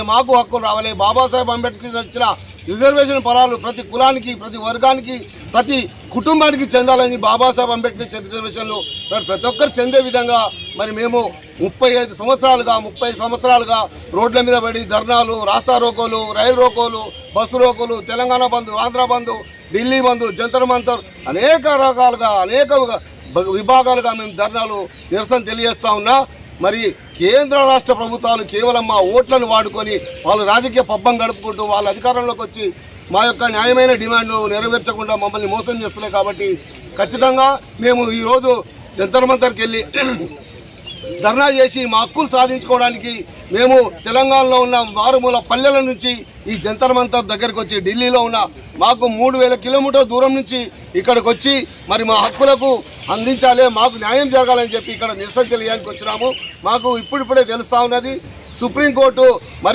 మాకు హక్కులు రావాలి. బాబాసాహెబ్ అంబేద్కర్ ఇచ్చిన రిజర్వేషన్ ఫలాలు ప్రతి కులానికి, ప్రతి వర్గానికి, ప్రతి కుటుంబానికి చెందాలని బాబాసాహెబ్ అంబేద్కర్ రిజర్వేషన్లు ప్రతి ఒక్కరు చెందే విధంగా మరి మేము 30 సంవత్సరాలుగా రోడ్ల మీద పడి ధర్నాలు, రాస్తా రోకోలు, రైలు రోకోలు, బస్సు రోకోలు, తెలంగాణ బంద్, ఆంధ్ర బంద్, ఢిల్లీ బంద్, జంతర్ మంతర్ అనేక రకాలుగా అనేక విభాగాలుగా మేము ధర్నాలు నిరసన తెలియజేస్తా ఉన్నా. మరి కేంద్ర రాష్ట్ర ప్రభుత్వాలు కేవలం మా ఓట్లను వాడుకొని వాళ్ళు రాజకీయ పబ్బం గడుపుకుంటూ వాళ్ళ అధికారంలోకి వచ్చి మా యొక్క న్యాయమైన డిమాండ్ను నెరవేర్చకుండా మమ్మల్ని మోసం చేస్తున్నాయి. కాబట్టి ఖచ్చితంగా మేము ఈరోజు జంతర్ మంతర్కి వెళ్ళి ధర్నా చేసి మా హక్కులు సాధించుకోవడానికి మేము తెలంగాణలో ఉన్న మారుమూల పల్లెల నుంచి ఈ జంతర్ మంతర్ దగ్గరికి వచ్చి ఢిల్లీలో ఉన్న మాకు 3000 కిలోమీటర్ల దూరం నుంచి ఇక్కడికి వచ్చి మరి మా హక్కులకు అందించాలి, మాకు న్యాయం జరగాలని చెప్పి ఇక్కడ నిరసన తెలియడానికి వచ్చినాము. మాకు ఇప్పుడిప్పుడే తెలుస్తూ ఉన్నది సుప్రీంకోర్టు మరి